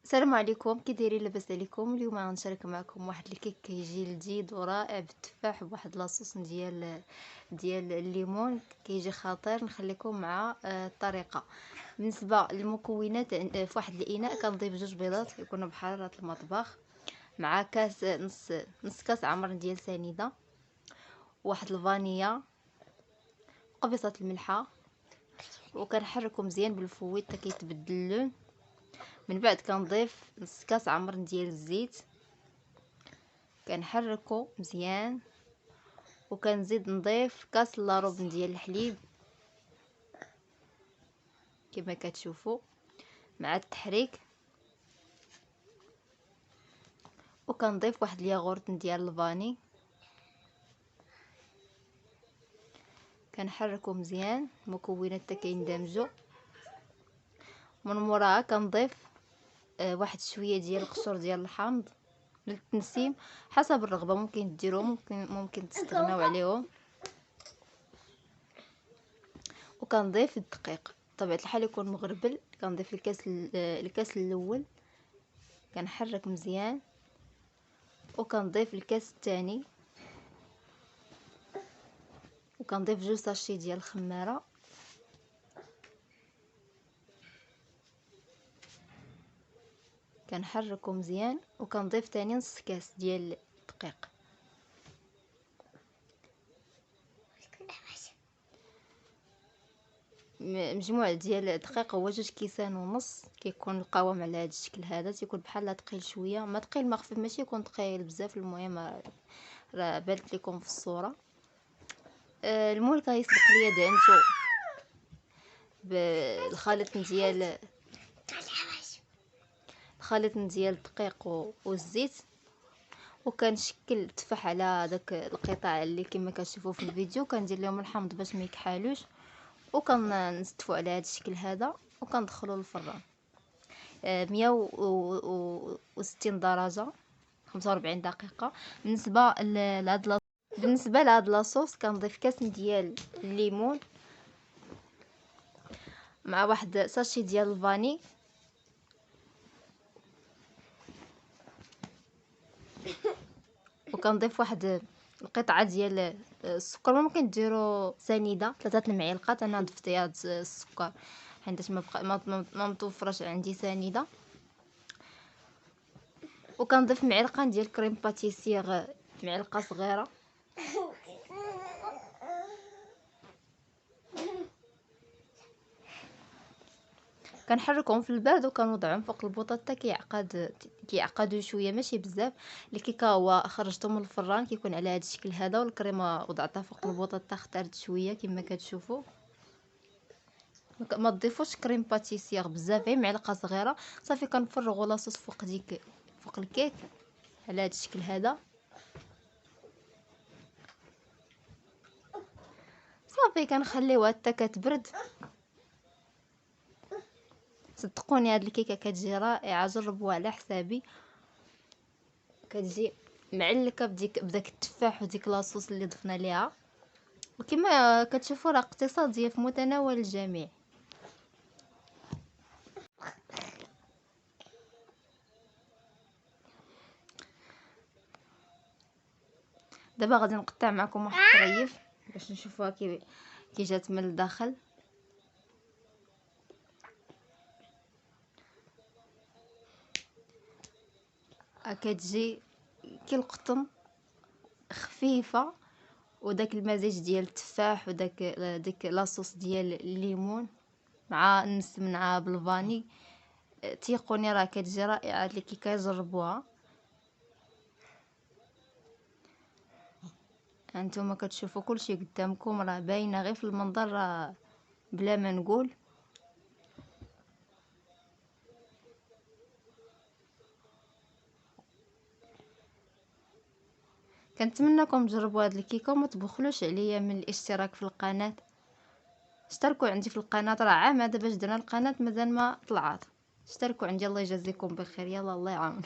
السلام عليكم، كي دايرين؟ لاباس عليكم؟ اليوم غنشارك معكم واحد الكيك كيجي لذيذ ورائع بالتفاح بواحد لاصوص ديال الليمون، كيجي خطير. نخليكم مع الطريقه. بالنسبه للمكونات، في واحد الاناء كنضيف 2 بيضات يكونوا بحراره المطبخ، مع كاس نص كاس عمر ديال سنيده، واحد الفانيا، قبيصه الملحه، وكنحركو مزيان بالفويط حتى كيتبدل اللون. من بعد كنضيف نص كاس عمر ديال الزيت، كنحركو مزيان، وكنزيد نضيف كاس لاروب ديال الحليب كما كتشوفوا. مع التحريك وكنضيف واحد الياغورت ديال الفاني، كنحركو مزيان المكونات حتى كيندمجوا. من موراها كنضيف واحد شويه ديال القشور ديال الحامض للتنسيم حسب الرغبه، ممكن ديروهم ممكن تستغناو عليهم. وكنضيف الدقيق بطبيعه الحال يكون مغربل. كنضيف الكاس الاول، كنحرك مزيان، وكنضيف الكاس الثاني، وكنضيف 2 ساشي ديال الخماره، كنحركو مزيان، وكنضيف ثاني نص كاس ديال الدقيق. مجموع ديال الدقيق هو 2 كيسان ونص. كيكون القوام على هذا الشكل هذا، تيكون بحال ثقيل شويه، ما ثقيل ما خفيف، ماشي يكون ثقيل بزاف. المهم راه بانت لكم في الصوره. المهم كيسبق ليا دهنتو الخليط ديال الدقيق والزيت، وكنشكل التفاح على داك القطع اللي كما كتشوفوا في الفيديو. كندير لهم الحامض باش ما يكحالوش، وكنستفوا على هذا الشكل هذا، وكندخلوا للفران 160 درجه 45 دقيقه. بالنسبه لهاد لاصوص كنضيف كاس ديال الليمون مع واحد ساشي ديال الفاني، وكنضيف واحد القطعه ديال السكر. ممكن ديروا سنيده 3 المعالق. انا ضفت هاد السكر حيت ما متوفرش عندي سنيده. وكنضيف معلقه ديال كريم باتيسير، معلقه صغيره. كنحركهم في البارد، وكنوضعهم فوق البوطه حتى كيعقدوا شويه، ماشي بزاف. الكيكه هو خرجته من الفران كيكون على هذا الشكل هذا، والكريمه وضعتها فوق البوطه حتى اختارت شويه كما كتشوفوا. ما تضيفوش كريم باتيسير بزاف، غير معلقه صغيره صافي. كنفرغوا لاصوص فوق الكيك على هذا الشكل هذا صافي. كنخليوها حتى كتبرد. صدقوني هاد الكيكه كتجي رائعه، جربوها على حسابي. كتجي معلكه بداك التفاح وديك لاصوص اللي ضفنا ليها، وكما كتشوفوا راه اقتصاديه في متناول الجميع. دابا غادي نقطع معكم واحد الطريف باش نشوفوها كي جات من الداخل. كتجي كي القطن، خفيفه، وداك المزيج ديال التفاح ديك لاصوص ديال الليمون مع نسمنها بالفاني. تيقوني راه كتجي رائعه اللي كيجربوها. هانتوما كتشوفوا كلشي قدامكم، راه باينه غير في المنظر، راه بلا ما نقول. كنتمنىكم تجربوا هاد الكيكه وما تبخلوش عليا من الاشتراك في القناه. اشتركوا عندي في القناه، راه عام هذا باش درنا القناه مازال ما طلعت. اشتركوا عندي، الله يجازيكم بخير. يلا الله يعاون.